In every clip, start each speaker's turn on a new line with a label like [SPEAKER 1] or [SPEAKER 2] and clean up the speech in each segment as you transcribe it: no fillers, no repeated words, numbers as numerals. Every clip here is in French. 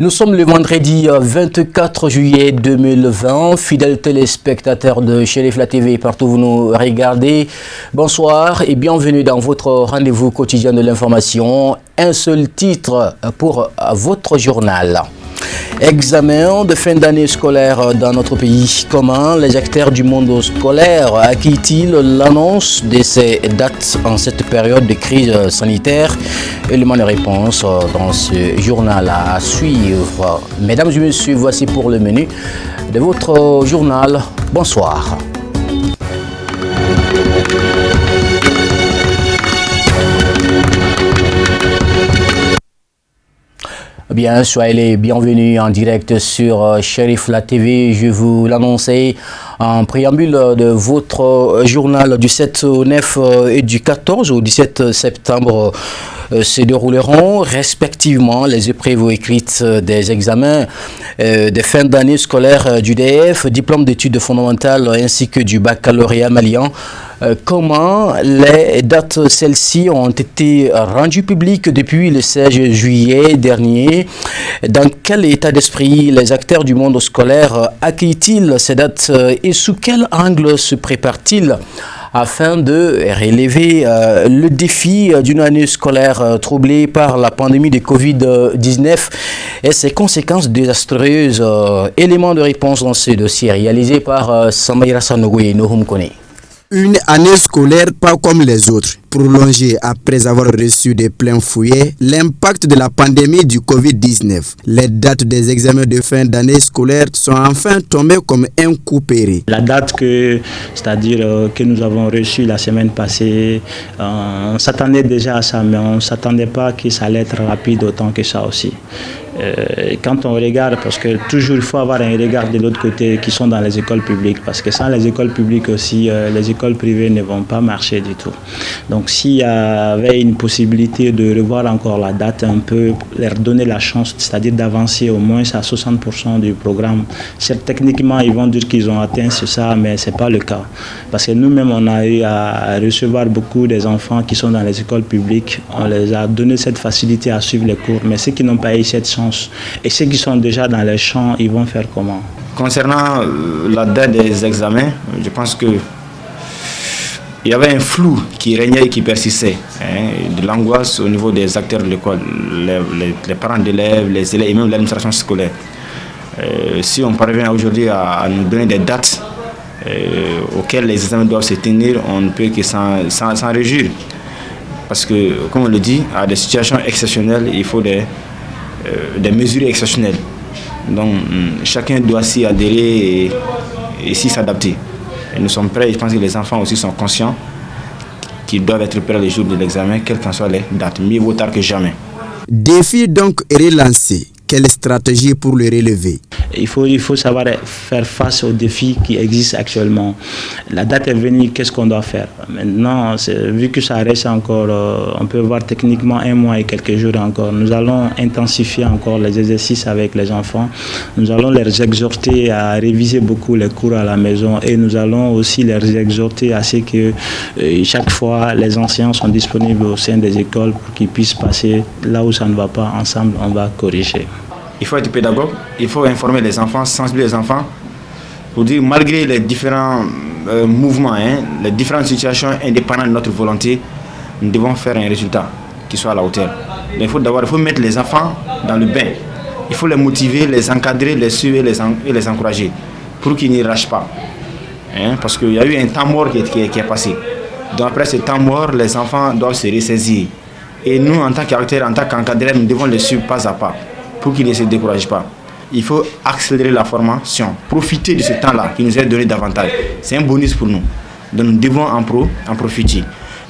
[SPEAKER 1] Nous sommes le vendredi 24 juillet 2020. Fidèles téléspectateurs de Chérif La TV, partout où vous nous regardez, bonsoir et bienvenue dans votre rendez-vous quotidien de l'information. Un seul titre pour votre journal. Examen de fin d'année scolaire dans notre pays. Comment les acteurs du monde scolaire accueillent-ils l'annonce de ces dates en cette période de crise sanitaire? Élément de réponse dans ce journal à suivre. Mesdames et messieurs, voici pour le menu de votre journal. Bonsoir. Bien, soyez les bienvenus en direct sur Chérif La TV. Je vous l'annonçais en préambule de votre journal du 7 au 9 et du 14 au 17 septembre. Se dérouleront respectivement les épreuves écrites des examens de fin d'année scolaire du DF, diplôme d'études fondamentales ainsi que du baccalauréat malien. Comment les dates celles-ci ont été rendues publiques depuis le 16 juillet dernier? Dans quel état d'esprit les acteurs du monde scolaire accueillent-ils ces dates et sous quel angle se préparent-ils afin de relever le défi d'une année scolaire troublée par la pandémie de Covid-19 et ses conséquences désastreuses? Élément de réponse dans ce dossier réalisé par Samaïra Sanogoye Nohumkone.
[SPEAKER 2] Une année scolaire pas comme les autres, prolongée après avoir reçu de plein fouet l'impact de la pandémie du Covid-19. Les dates des examens de fin d'année scolaire sont enfin tombées comme un coup péré.
[SPEAKER 3] La date que nous avons reçue la semaine passée, on s'attendait déjà à ça, mais on ne s'attendait pas que ça allait être rapide autant que ça aussi. Quand on regarde, parce que toujours il faut avoir un regard de l'autre côté qui sont dans les écoles publiques, parce que sans les écoles publiques aussi, les écoles privées ne vont pas marcher du tout. Donc s'il y avait une possibilité de revoir encore la date un peu, leur donner la chance, c'est-à-dire d'avancer au moins à 60% du programme, techniquement ils vont dire qu'ils ont atteint ça, mais ce n'est pas le cas. Parce que nous-mêmes on a eu à recevoir beaucoup des enfants qui sont dans les écoles publiques, on les a donné cette facilité à suivre les cours, mais ceux qui n'ont pas eu cette chance, et ceux qui sont déjà dans les champs, ils vont faire comment?
[SPEAKER 4] Concernant la date des examens, je pense que il y avait un flou qui régnait et qui persistait, de l'angoisse au niveau des acteurs de l'école, les parents d'élèves, les élèves et même l'administration scolaire. Si on parvient aujourd'hui à nous donner des dates auxquelles les examens doivent se tenir, on ne peut que s'en réjouir. Parce que, comme on le dit, à des situations exceptionnelles, il faut des mesures exceptionnelles. Donc chacun doit s'y adhérer et s'y s'adapter. Et nous sommes prêts, je pense que les enfants aussi sont conscients qu'ils doivent être prêts les jours de l'examen, quelles qu'en soient les dates. Mieux vaut tard que jamais.
[SPEAKER 2] Défi donc relancé. Quelle stratégie pour le relever?
[SPEAKER 3] Il faut savoir faire face aux défis qui existent actuellement. La date est venue, qu'est-ce qu'on doit faire? Maintenant, vu que ça reste encore, on peut voir techniquement 1 mois et quelques jours encore, nous allons intensifier encore les exercices avec les enfants. Nous allons les exhorter à réviser beaucoup les cours à la maison et nous allons aussi les exhorter à ce que chaque fois les enseignants sont disponibles au sein des écoles pour qu'ils puissent passer là où ça ne va pas, ensemble on va corriger.
[SPEAKER 4] Il faut être pédagogue, il faut informer les enfants, sensibiliser les enfants pour dire malgré les différents mouvements, les différentes situations indépendantes de notre volonté, nous devons faire un résultat qui soit à la hauteur. Mais il faut mettre les enfants dans le bain. Il faut les motiver, les encadrer, les suivre et les encourager pour qu'ils n'y lâchent pas. Parce qu'il y a eu un temps mort qui est passé. Donc après ce temps mort, les enfants doivent se ressaisir. Et nous, en tant qu'acteurs, en tant qu'encadreurs, nous devons les suivre pas à pas, pour qu'ils ne se découragent pas. Il faut accélérer la formation, profiter de ce temps-là qui nous est donné davantage. C'est un bonus pour nous. Donc nous devons en profiter.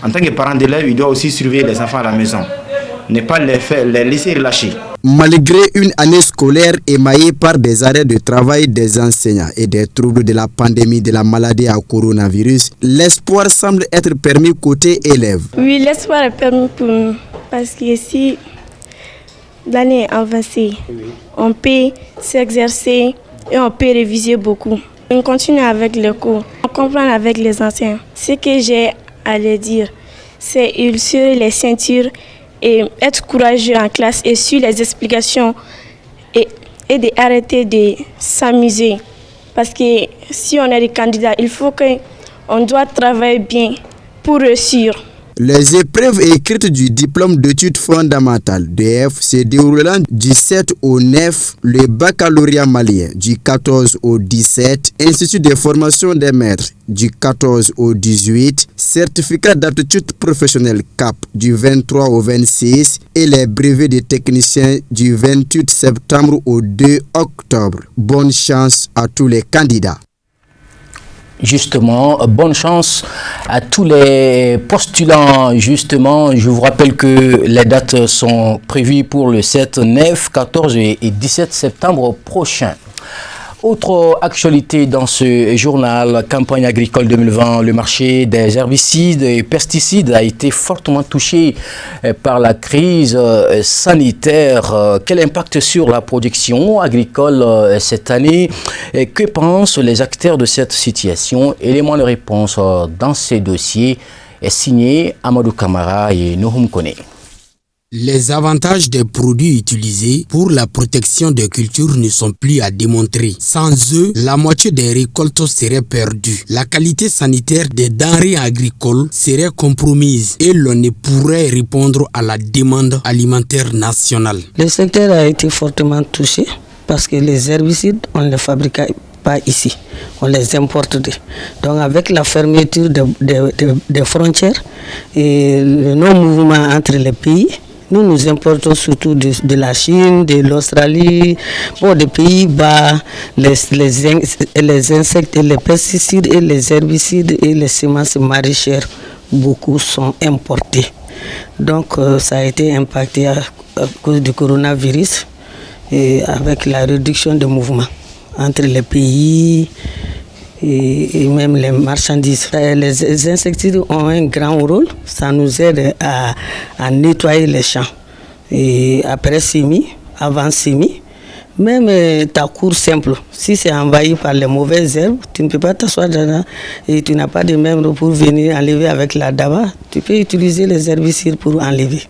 [SPEAKER 4] En tant que parents d'élèves, il doit aussi surveiller les enfants à la maison. Ne pas les laisser relâcher.
[SPEAKER 2] Malgré une année scolaire émaillée par des arrêts de travail des enseignants et des troubles de la pandémie de la maladie à coronavirus, l'espoir semble être permis côté élèves.
[SPEAKER 5] Oui, l'espoir est permis pour nous. Parce que si l'année est avancée, on peut s'exercer et on peut réviser beaucoup. On continue avec le cours, on comprend avec les enseignants. Ce que j'ai à leur dire, c'est ulcer les ceintures et être courageux en classe et suivre les explications et d'arrêter de s'amuser. Parce que si on est des candidats, il faut qu'on doit travailler bien pour réussir.
[SPEAKER 2] Les épreuves écrites du diplôme d'études fondamentales DF se dérouleront du 7 au 9, le baccalauréat malien du 14 au 17, Institut de formation des maîtres du 14 au 18, certificat d'aptitude professionnelle CAP du 23 au 26 et les brevets de techniciens du 28 septembre au 2 octobre. Bonne chance à tous les candidats.
[SPEAKER 1] Justement, bonne chance à tous les postulants. Justement, je vous rappelle que les dates sont prévues pour le 7, 9, 14 et 17 septembre prochain. Autre actualité dans ce journal, campagne agricole 2020, le marché des herbicides et pesticides a été fortement touché par la crise sanitaire. Quel impact sur la production agricole cette année? Que pensent les acteurs de cette situation? Élément de réponse dans ces dossiers est signé Amadou Kamara et Nohum Kone.
[SPEAKER 6] Les avantages des produits utilisés pour la protection des cultures ne sont plus à démontrer. Sans eux, la moitié des récoltes serait perdue. La qualité sanitaire des denrées agricoles serait compromise et l'on ne pourrait répondre à la demande alimentaire nationale.
[SPEAKER 7] Le secteur a été fortement touché parce que les herbicides, on ne les fabrique pas ici, on les importe. Donc avec la fermeture des frontières et le non-mouvement entre les pays, nous importons surtout de la Chine, de l'Australie, des Pays-Bas, les insectes, et les pesticides et les herbicides et les semences maraîchères, beaucoup sont importés. Donc ça a été impacté à cause du coronavirus et avec la réduction des mouvements entre les pays et même les marchandises. Les insecticides ont un grand rôle, ça nous aide à nettoyer les champs. Et après semis, avant semis, même ta cour simple, si c'est envahi par les mauvaises herbes, tu ne peux pas t'asseoir dedans et tu n'as pas de membres pour venir enlever avec la daba, tu peux utiliser les herbicides pour enlever.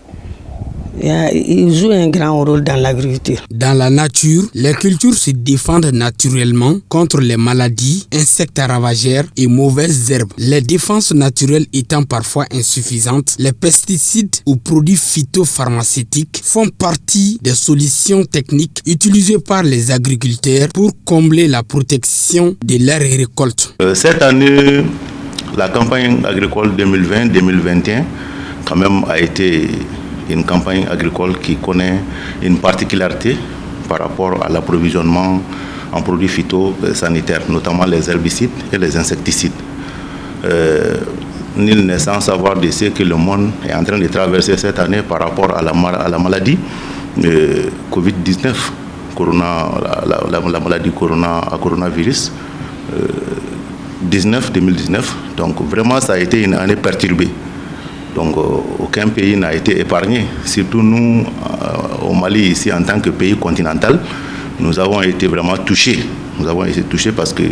[SPEAKER 7] Il joue un grand rôle dans l'agriculture.
[SPEAKER 6] Dans la nature, les cultures se défendent naturellement contre les maladies, insectes ravageurs et mauvaises herbes. Les défenses naturelles étant parfois insuffisantes, les pesticides ou produits phytopharmaceutiques font partie des solutions techniques utilisées par les agriculteurs pour combler la protection de leurs récoltes.
[SPEAKER 8] Cette année, la campagne agricole 2020-2021 quand même a été une campagne agricole qui connaît une particularité par rapport à l'approvisionnement en produits phytosanitaires, notamment les herbicides et les insecticides. Nul n'est sans savoir de ce que le monde est en train de traverser cette année par rapport à la maladie Covid-19, la maladie coronavirus 2019. Donc vraiment, ça a été une année perturbée. Donc aucun pays n'a été épargné, surtout nous au Mali ici en tant que pays continental, nous avons été vraiment touchés. Nous avons été touchés parce que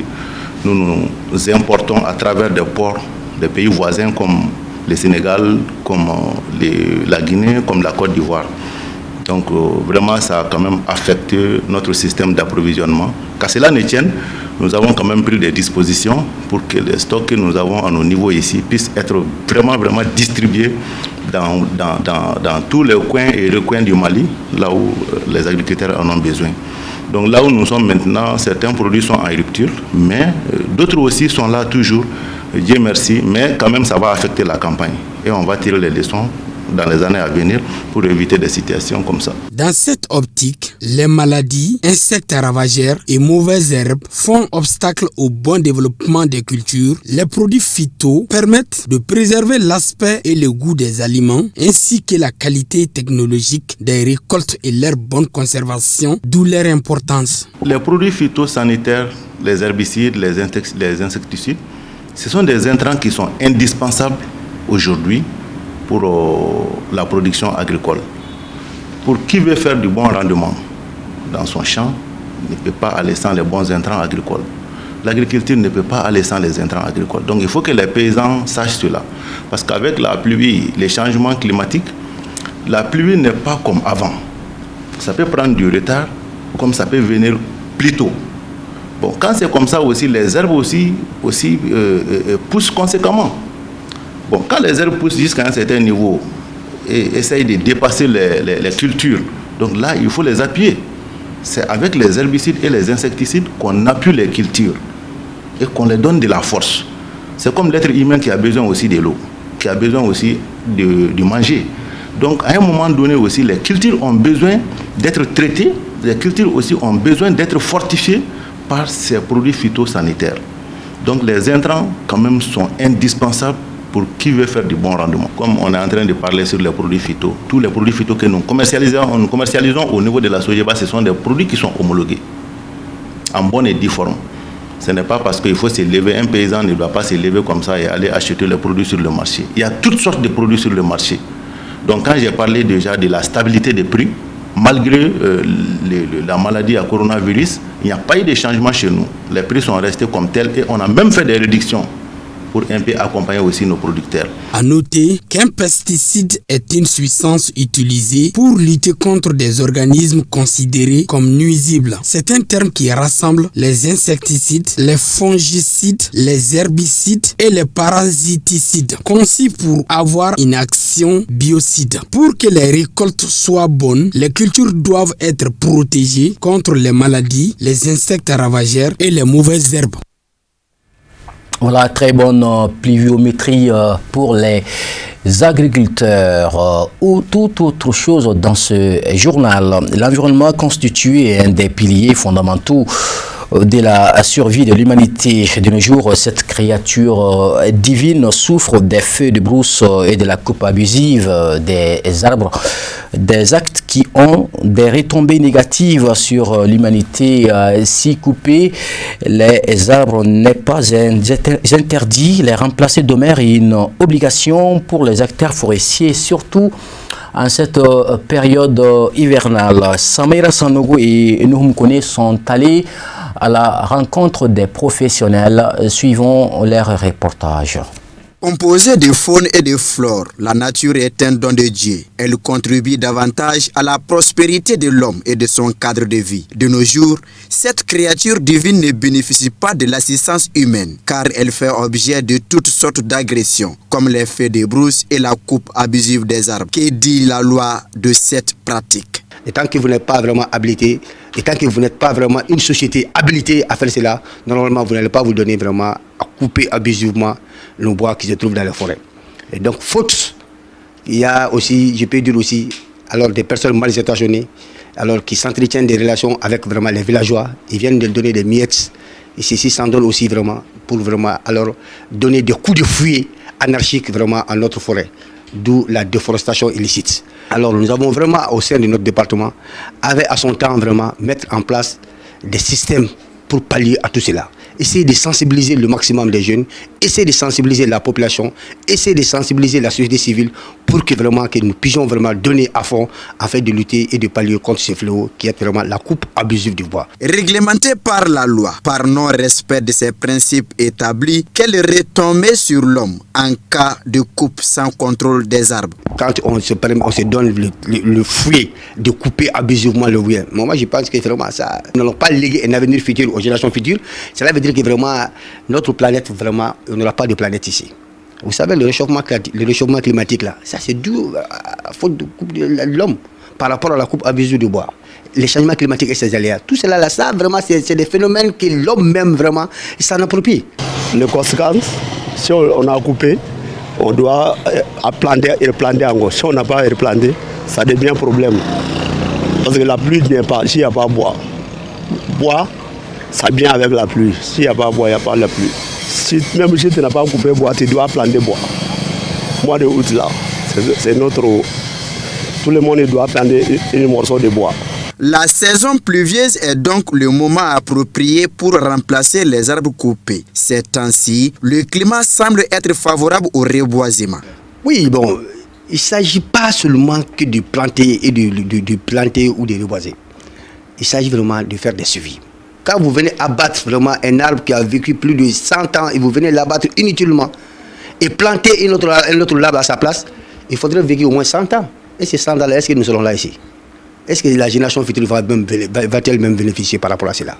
[SPEAKER 8] nous importons à travers des ports des pays voisins comme le Sénégal, comme la Guinée, comme la Côte d'Ivoire. Donc vraiment ça a quand même affecté notre système d'approvisionnement. Qu'à cela ne tienne, nous avons quand même pris des dispositions pour que les stocks que nous avons à nos niveaux ici puissent être vraiment distribués dans tous les coins et recoins du Mali, là où les agriculteurs en ont besoin. Donc là où nous sommes maintenant, certains produits sont en rupture, mais d'autres aussi sont là toujours, Dieu merci, mais quand même ça va affecter la campagne. Et on va tirer les leçons dans les années à venir pour éviter des situations comme ça.
[SPEAKER 6] Dans cette optique, les maladies, insectes ravageurs et mauvaises herbes font obstacle au bon développement des cultures. Les produits phyto permettent de préserver l'aspect et le goût des aliments ainsi que la qualité technologique des récoltes et leur bonne conservation, d'où leur importance.
[SPEAKER 8] Les produits phytosanitaires, les herbicides, les insecticides, ce sont des intrants qui sont indispensables aujourd'hui pour la production agricole. Pour qui veut faire du bon rendement dans son champ, ne peut pas aller sans les bons intrants agricoles. L'agriculture ne peut pas aller sans les intrants agricoles. Donc il faut que les paysans sachent cela. Parce qu'avec la pluie, les changements climatiques, la pluie n'est pas comme avant. Ça peut prendre du retard, comme ça peut venir plus tôt. Bon, quand c'est comme ça aussi, les herbes aussi poussent conséquemment. Bon, quand les herbes poussent jusqu'à un certain niveau et essayent de dépasser les cultures, donc là, il faut les appuyer. C'est avec les herbicides et les insecticides qu'on appuie les cultures et qu'on les donne de la force. C'est comme l'être humain qui a besoin aussi de l'eau, qui a besoin aussi de manger. Donc, à un moment donné aussi, les cultures ont besoin d'être traitées, les cultures aussi ont besoin d'être fortifiées par ces produits phytosanitaires. Donc, les intrants, quand même, sont indispensables pour qui veut faire du bon rendement. Comme on est en train de parler sur les produits phyto, tous les produits phyto que nous commercialisons au niveau de la Sojeba, ce sont des produits qui sont homologués, en bonne et due forme. Ce n'est pas parce qu'il faut se lever, un paysan ne doit pas se lever comme ça et aller acheter les produits sur le marché. Il y a toutes sortes de produits sur le marché. Donc quand j'ai parlé déjà de la stabilité des prix, malgré la maladie à coronavirus, il n'y a pas eu de changement chez nous. Les prix sont restés comme tels et on a même fait des réductions pour un peu accompagner aussi nos producteurs.
[SPEAKER 6] À noter qu'un pesticide est une substance utilisée pour lutter contre des organismes considérés comme nuisibles. C'est un terme qui rassemble les insecticides, les fongicides, les herbicides et les parasiticides, conçus pour avoir une action biocide. Pour que les récoltes soient bonnes, les cultures doivent être protégées contre les maladies, les insectes ravageurs et les mauvaises herbes.
[SPEAKER 1] Voilà, très bonne pluviométrie pour les agriculteurs ou toute autre chose dans ce journal. L'environnement constitue un des piliers fondamentaux de la survie de l'humanité. De nos jours, cette créature divine souffre des feux de brousse et de la coupe abusive des arbres, des actes qui ont des retombées négatives sur l'humanité. Si couper les arbres n'est pas interdit, les remplacer demeure une obligation pour les acteurs forestiers, surtout en cette période hivernale. Samaïra Sanogo et Nouhoum Kone sont allés à la rencontre des professionnels. Suivons leur reportage.
[SPEAKER 2] Composée de faune et de flore, la nature est un don de Dieu. Elle contribue davantage à la prospérité de l'homme et de son cadre de vie. De nos jours, cette créature divine ne bénéficie pas de l'assistance humaine, car elle fait objet de toutes sortes d'agressions, comme les feux de brousse et la coupe abusive des arbres. Que dit la loi de cette pratique?
[SPEAKER 9] Et tant que vous n'êtes pas vraiment habilité, et tant que vous n'êtes pas vraiment une société habilitée à faire cela, normalement, vous n'allez pas vous donner vraiment à couper abusivement le bois qui se trouve dans les forêts. Et donc, faute, il y a aussi, je peux dire aussi, alors des personnes mal intentionnées, alors qui s'entretiennent des relations avec vraiment les villageois, ils viennent de donner des miettes, et ceci s'en donne aussi vraiment, pour vraiment, alors, donner des coups de fouet anarchiques vraiment à notre forêt, d'où la déforestation illicite. Alors nous avons vraiment au sein de notre département, avec à son temps vraiment mettre en place des systèmes pour pallier à tout cela. Essayer de sensibiliser le maximum des jeunes, essayer de sensibiliser la population, essayer de sensibiliser la société civile pour que nous puissions vraiment donner à fond afin de lutter et de pallier contre ce fléau qui est vraiment la coupe abusive du bois.
[SPEAKER 2] Réglementé par la loi, par non-respect de ces principes établis, quelle retombée sur l'homme en cas de coupe sans contrôle des arbres?
[SPEAKER 9] Quand on se donne le fouet de couper abusivement le bois, moi je pense que vraiment ça, nous n'allons pas léguer un avenir futur aux générations futures. Cela veut dire que vraiment notre planète, vraiment, on n'aura pas de planète ici. Vous savez, le réchauffement climatique, là, ça c'est dû à faute de coupe de l'homme par rapport à la coupe abusive du bois. Les changements climatiques et ces aléas, tout cela, là, ça vraiment, c'est des phénomènes que l'homme même vraiment s'en approprie.
[SPEAKER 10] Les conséquences, si on a coupé, on doit replanter encore. Si on n'a pas replanté, ça devient un problème. Parce que la pluie ne vient pas, s'il n'y a pas bois. Bois, ça vient avec la pluie. S'il n'y a pas bois, il n'y a pas la pluie. Même si tu n'as pas coupé bois, tu dois planter bois. Mois de août, là, c'est notre... Tout le monde doit planter un morceau de bois.
[SPEAKER 2] La saison pluvieuse est donc le moment approprié pour remplacer les arbres coupés. Ces temps-ci, le climat semble être favorable au reboisement.
[SPEAKER 9] Oui, bon, il ne s'agit pas seulement que de planter et de planter ou de reboiser. Il s'agit vraiment de faire des suivis. Quand vous venez abattre vraiment un arbre qui a vécu plus de 100 ans et vous venez l'abattre inutilement et planter un autre arbre à sa place, il faudrait vécu au moins 100 ans. Et ces 100 ans-là, est-ce que nous serons là ici? est-ce que la génération future va-t-elle même bénéficier par rapport à cela?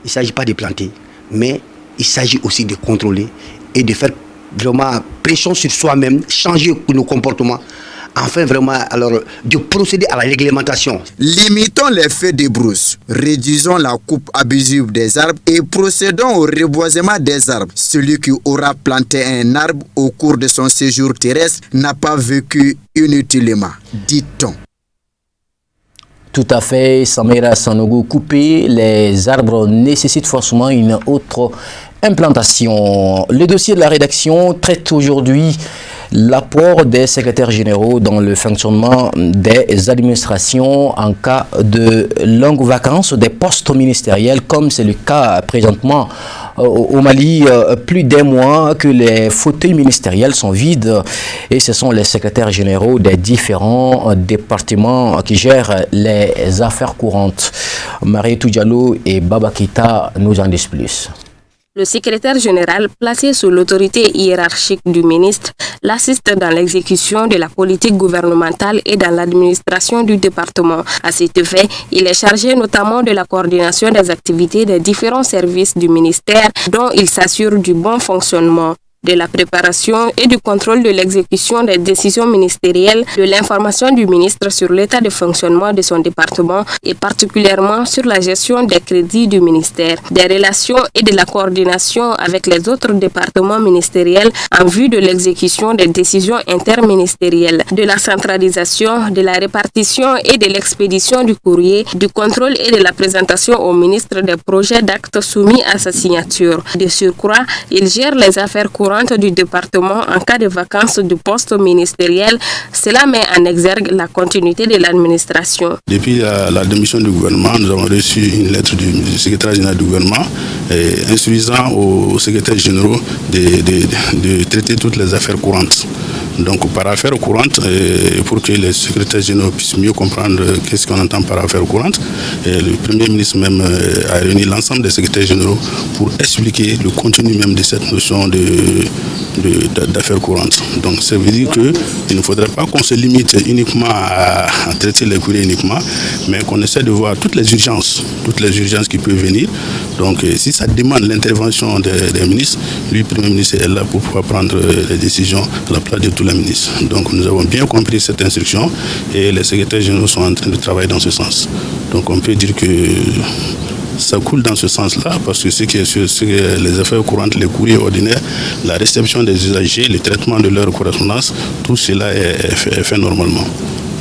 [SPEAKER 9] Il ne s'agit pas de planter, mais il s'agit aussi de contrôler et de faire vraiment pression sur soi-même, changer nos comportements, enfin vraiment alors de procéder à la réglementation.
[SPEAKER 2] Limitons les feux de brousse, réduisons la coupe abusive des arbres et procédons au reboisement des arbres. Celui qui aura planté un arbre au cours de son séjour terrestre n'a pas vécu inutilement, dit-on.
[SPEAKER 1] Tout à fait, Samira Sanogo. Couper les arbres nécessite forcément une autre implantation. Le dossier de la rédaction traite aujourd'hui l'apport des secrétaires généraux dans le fonctionnement des administrations en cas de longues vacances des postes ministériels, comme c'est le cas présentement au Mali. Plus d'un mois que les fauteuils ministériels sont vides et ce sont les secrétaires généraux des différents départements qui gèrent les affaires courantes. Marie Diallo et Baba Keita nous en disent plus.
[SPEAKER 11] Le secrétaire général, placé sous l'autorité hiérarchique du ministre, l'assiste dans l'exécution de la politique gouvernementale et dans l'administration du département. À cet effet, il est chargé notamment de la coordination des activités des différents services du ministère dont il s'assure du bon fonctionnement, de la préparation et du contrôle de l'exécution des décisions ministérielles, de l'information du ministre sur l'état de fonctionnement de son département et particulièrement sur la gestion des crédits du ministère, des relations et de la coordination avec les autres départements ministériels en vue de l'exécution des décisions interministérielles, de la centralisation, de la répartition et de l'expédition du courrier, du contrôle et de la présentation au ministre des projets d'actes soumis à sa signature. De surcroît, il gère les affaires courantes du département en cas de vacances du poste ministériel. Cela met en exergue la continuité de l'administration.
[SPEAKER 12] Depuis la démission du gouvernement, nous avons reçu une lettre du secrétaire général du gouvernement instruisant aux secrétaires généraux de traiter toutes les affaires courantes. Donc par affaires courantes, pour que les secrétaires généraux puissent mieux comprendre qu'est-ce qu'on entend par affaires courantes, le Premier ministre même a réuni l'ensemble des secrétaires généraux pour expliquer le contenu même de cette notion d'affaires courantes. Donc ça veut dire qu'il ne faudrait pas qu'on se limite uniquement à traiter les courriers uniquement, mais qu'on essaie de voir toutes les urgences qui peuvent venir. Donc si ça demande l'intervention des ministres, lui, le Premier ministre, est là pour pouvoir prendre les décisions à la place de tous les ministres. Donc nous avons bien compris cette instruction et les secrétaires généraux sont en train de travailler dans ce sens. Donc on peut dire que ça coule dans ce sens-là, parce que les affaires courantes, les courriers ordinaires, la réception des usagers, le traitement de leur correspondance, tout cela est fait normalement.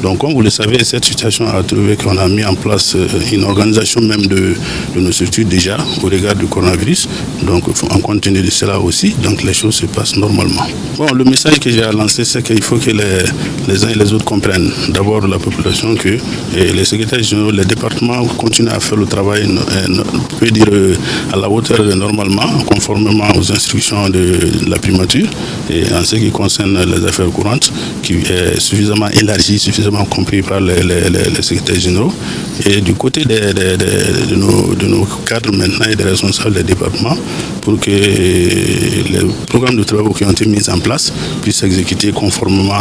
[SPEAKER 12] Donc comme vous le savez, cette situation a trouvé qu'on a mis en place une organisation même de nos structures déjà au regard du coronavirus. Donc en compte tenu de cela aussi, donc les choses se passent normalement. Bon, le message que j'ai à lancer, c'est qu'il faut que les uns et les autres comprennent. D'abord la population que les secrétaires généraux, les départements continuent à faire le travail, on peut dire à la hauteur de normalement, conformément aux instructions de la primature. Et en ce qui concerne les affaires courantes, qui est suffisamment élargie, suffisamment compris par les secrétaires généraux. Et du côté de nos cadres maintenant et des responsables des départements, pour que les programmes de travaux qui ont été mis en place puissent s'exécuter conformément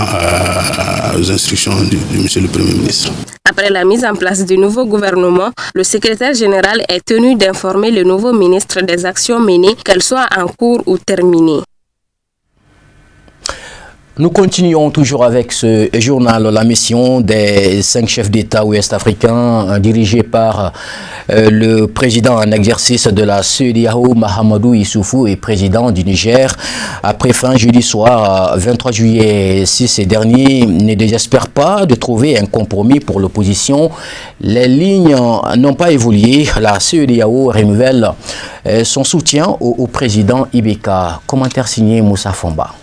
[SPEAKER 12] aux instructions du monsieur le Premier ministre.
[SPEAKER 11] Après la mise en place du nouveau gouvernement, le secrétaire général est tenu d'informer le nouveau ministre des actions menées, qu'elles soient en cours ou terminées.
[SPEAKER 1] Nous continuons toujours avec ce journal, la mission des 5 chefs d'État ouest-africains dirigés par le président en exercice de la CEDEAO, Mahamadou Issoufou, et président du Niger. Après fin jeudi soir, 23 juillet, si ces derniers ne désespèrent pas de trouver un compromis pour l'opposition, les lignes n'ont pas évolué. La CEDEAO renouvelle son soutien au président Ibeka. Commentaire signé Moussa Fomba.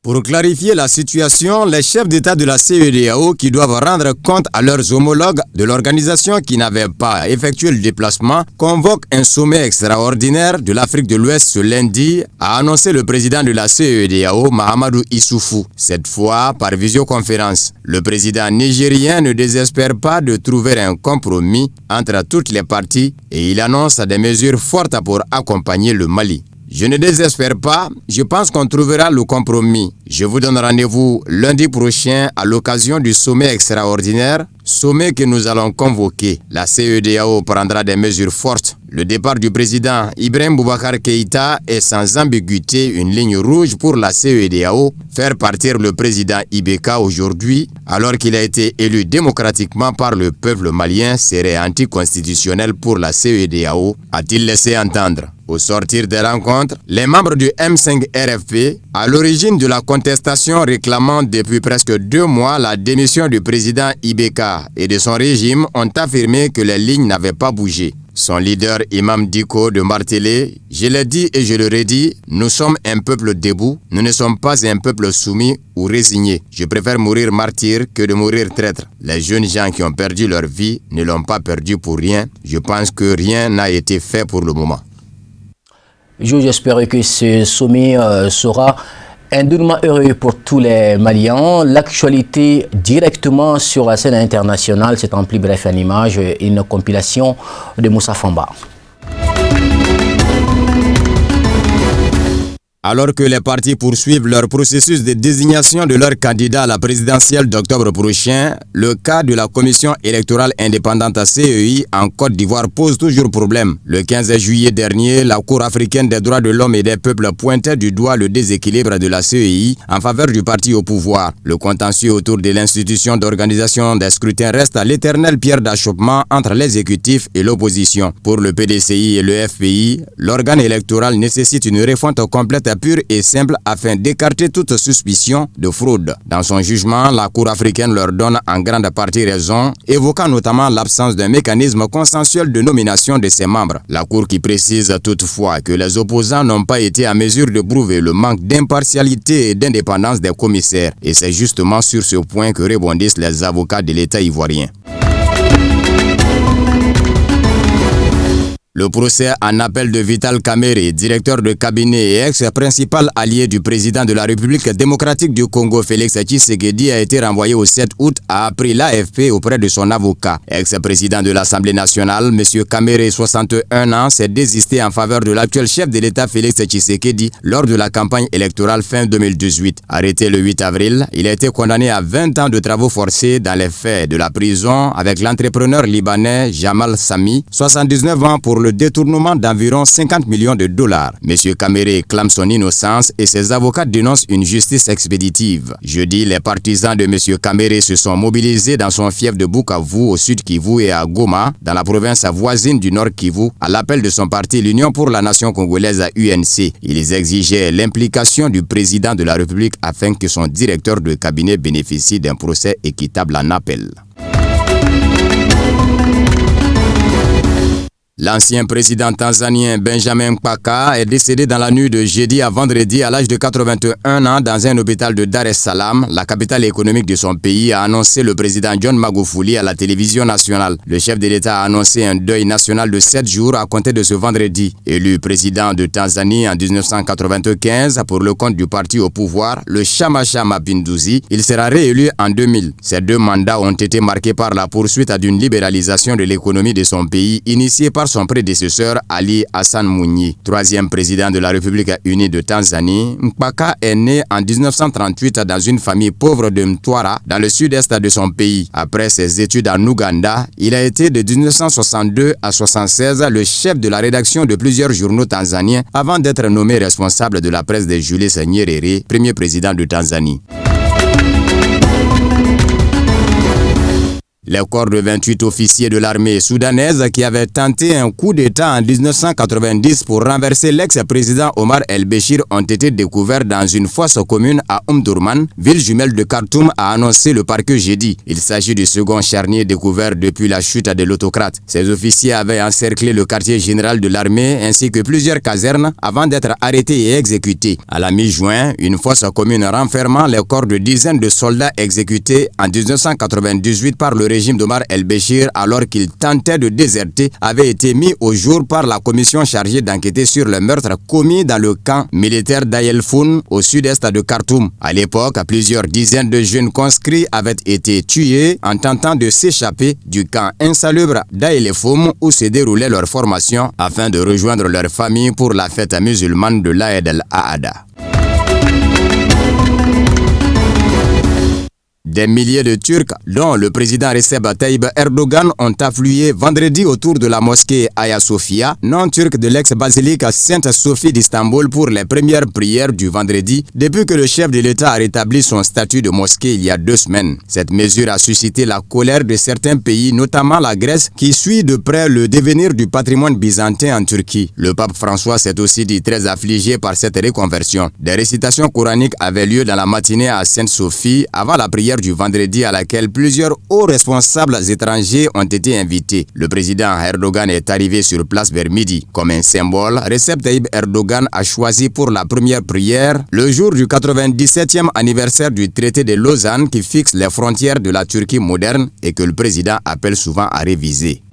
[SPEAKER 13] Pour clarifier la situation, les chefs d'État de la CEDEAO qui doivent rendre compte à leurs homologues de l'organisation qui n'avait pas effectué le déplacement convoquent un sommet extraordinaire de l'Afrique de l'Ouest ce lundi, a annoncé le président de la CEDEAO, Mahamadou Issoufou, cette fois par visioconférence. Le président nigérien ne désespère pas de trouver un compromis entre toutes les parties et il annonce des mesures fortes pour accompagner le Mali. Je ne désespère pas, je pense qu'on trouvera le compromis. Je vous donne rendez-vous lundi prochain à l'occasion du sommet extraordinaire, sommet que nous allons convoquer. La CEDEAO prendra des mesures fortes. Le départ du président Ibrahim Boubacar Keïta est sans ambiguïté une ligne rouge pour la CEDEAO. Faire partir le président Ibeka aujourd'hui, alors qu'il a été élu démocratiquement par le peuple malien, serait anticonstitutionnel pour la CEDEAO, a-t-il laissé entendre. Au sortir des rencontres, les membres du M5 RFP, à l'origine de la contestation réclamant depuis presque 2 mois la démission du président Ibeka et de son régime, ont affirmé que les lignes n'avaient pas bougé. Son leader Imam Diko de Martelé, je l'ai dit et je le redis, nous sommes un peuple debout, nous ne sommes pas un peuple soumis ou résigné. Je préfère mourir martyr que de mourir traître. Les jeunes gens qui ont perdu leur vie ne l'ont pas perdu pour rien. Je pense que rien n'a été fait pour le moment.
[SPEAKER 1] J'espère que ce sommet sera un dénouement heureux pour tous les Maliens. L'actualité directement sur la scène internationale, c'est en plus bref en image, une compilation de Moussa Famba.
[SPEAKER 13] Alors que les partis poursuivent leur processus de désignation de leur candidat à la présidentielle d'octobre prochain, le cas de la commission électorale indépendante à CEI en Côte d'Ivoire pose toujours problème. Le 15 juillet dernier, la Cour africaine des droits de l'homme et des peuples pointait du doigt le déséquilibre de la CEI en faveur du parti au pouvoir. Le contentieux autour de l'institution d'organisation des scrutins reste à l'éternelle pierre d'achoppement entre l'exécutif et l'opposition. Pour le PDCI et le FPI, l'organe électoral nécessite une refonte complète pure et simple afin d'écarter toute suspicion de fraude. Dans son jugement, la Cour africaine leur donne en grande partie raison, évoquant notamment l'absence d'un mécanisme consensuel de nomination de ses membres. La Cour qui précise toutefois que les opposants n'ont pas été à mesure de prouver le manque d'impartialité et d'indépendance des commissaires. Et c'est justement sur ce point que rebondissent les avocats de l'État ivoirien. Le procès en appel de Vital Kamerhe, directeur de cabinet et ex-principal allié du président de la République démocratique du Congo, Félix Tshisekedi, a été renvoyé au 7 août, a appris l'AFP auprès de son avocat. Ex-président de l'Assemblée nationale, M. Kamerhe, 61 ans, s'est désisté en faveur de l'actuel chef de l'État Félix Tshisekedi lors de la campagne électorale fin 2018. Arrêté le 8 avril, il a été condamné à 20 ans de travaux forcés dans les faits de la prison avec l'entrepreneur libanais Jamal Sami, 79 ans, pour le détournement d'environ 50 millions de dollars. M. Kamerhe clame son innocence et ses avocats dénoncent une justice expéditive. Jeudi, les partisans de M. Kamerhe se sont mobilisés dans son fief de Bukavu, au sud Kivu, et à Goma, dans la province voisine du nord Kivu, à l'appel de son parti l'Union pour la Nation congolaise UNC. Ils exigeaient l'implication du président de la République afin que son directeur de cabinet bénéficie d'un procès équitable en appel. L'ancien président tanzanien Benjamin Mkapa est décédé dans la nuit de jeudi à vendredi à l'âge de 81 ans dans un hôpital de Dar es Salaam, la capitale économique de son pays, a annoncé le président John Magufuli à la télévision nationale. Le chef de l'État a annoncé un deuil national de 7 jours à compter de ce vendredi. Élu président de Tanzanie en 1995 pour le compte du parti au pouvoir, le Chama Cha Mapinduzi, il sera réélu en 2000. Ces 2 mandats ont été marqués par la poursuite d'une libéralisation de l'économie de son pays initiée par son prédécesseur Ali Hassan Mwinyi. 3e président de la République unie de Tanzanie, Mkapa est né en 1938 dans une famille pauvre de Mtwara, dans le sud-est de son pays. Après ses études en Ouganda, il a été de 1962 à 1976 le chef de la rédaction de plusieurs journaux tanzaniens avant d'être nommé responsable de la presse de Julius Nyerere, premier président de Tanzanie. Les corps de 28 officiers de l'armée soudanaise qui avaient tenté un coup d'État en 1990 pour renverser l'ex-président Omar El-Béchir ont été découverts dans une fosse commune à Omdurman, ville jumelle de Khartoum, a annoncé le parquet jeudi. Il s'agit du second charnier découvert depuis la chute de l'autocrate. Ces officiers avaient encerclé le quartier général de l'armée ainsi que plusieurs casernes avant d'être arrêtés et exécutés. À la mi-juin, une fosse commune renfermant les corps de dizaines de soldats exécutés en 1998 par le régime d'Omar El-Béchir alors qu'il tentait de déserter avait été mis au jour par la commission chargée d'enquêter sur le meurtre commis dans le camp militaire d'Aïel Foun au sud-est de Khartoum. À l'époque, plusieurs dizaines de jeunes conscrits avaient été tués en tentant de s'échapper du camp insalubre d'Aïel Foun où se déroulait leur formation afin de rejoindre leur famille pour la fête musulmane de l'Aïd el-Ahada. Des milliers de Turcs, dont le président Recep Tayyip Erdogan, ont afflué vendredi autour de la mosquée Hagia Sophia, non turque de l'ex-basilique Sainte-Sophie d'Istanbul pour les premières prières du vendredi, depuis que le chef de l'État a rétabli son statut de mosquée il y a 2 semaines. Cette mesure a suscité la colère de certains pays, notamment la Grèce, qui suit de près le devenir du patrimoine byzantin en Turquie. Le pape François s'est aussi dit très affligé par cette reconversion. Des récitations coraniques avaient lieu dans la matinée à Sainte-Sophie avant la prière du vendredi à laquelle plusieurs hauts responsables étrangers ont été invités. Le président Erdogan est arrivé sur place vers midi. Comme un symbole, Recep Tayyip Erdogan a choisi pour la première prière le jour du 97e anniversaire du traité de Lausanne qui fixe les frontières de la Turquie moderne et que le président appelle souvent à réviser.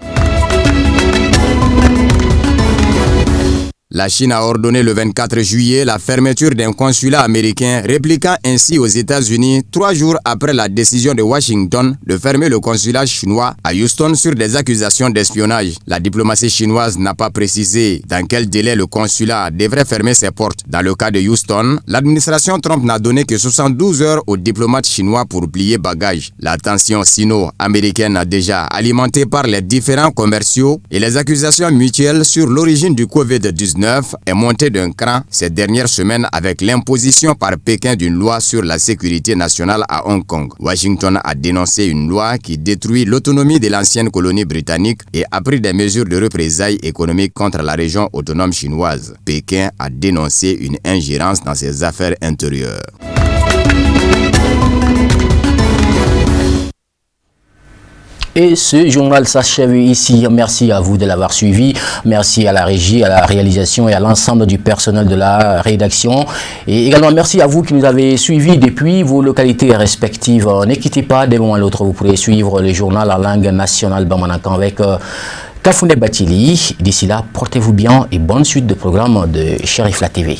[SPEAKER 13] La Chine a ordonné le 24 juillet la fermeture d'un consulat américain, répliquant ainsi aux États-Unis 3 jours après la décision de Washington de fermer le consulat chinois à Houston sur des accusations d'espionnage. La diplomatie chinoise n'a pas précisé dans quel délai le consulat devrait fermer ses portes. Dans le cas de Houston, l'administration Trump n'a donné que 72 heures aux diplomates chinois pour plier bagages. La tension sino-américaine déjà alimentée par les différends commerciaux et les accusations mutuelles sur l'origine du Covid-19 est montée d'un cran ces dernières semaines avec l'imposition par Pékin d'une loi sur la sécurité nationale à Hong Kong. Washington a dénoncé une loi qui détruit l'autonomie de l'ancienne colonie britannique et a pris des mesures de représailles économiques contre la région autonome chinoise. Pékin a dénoncé une ingérence dans ses affaires intérieures.
[SPEAKER 1] Et ce journal s'achève ici. Merci à vous de l'avoir suivi. Merci à la régie, à la réalisation et à l'ensemble du personnel de la rédaction. Et également merci à vous qui nous avez suivis depuis vos localités respectives. Ne quittez pas, d'un moment à l'autre, vous pourrez suivre le journal en langue nationale Bamanakan avec Kafouné Batili. D'ici là, portez-vous bien et bonne suite de programme de Cherif La TV.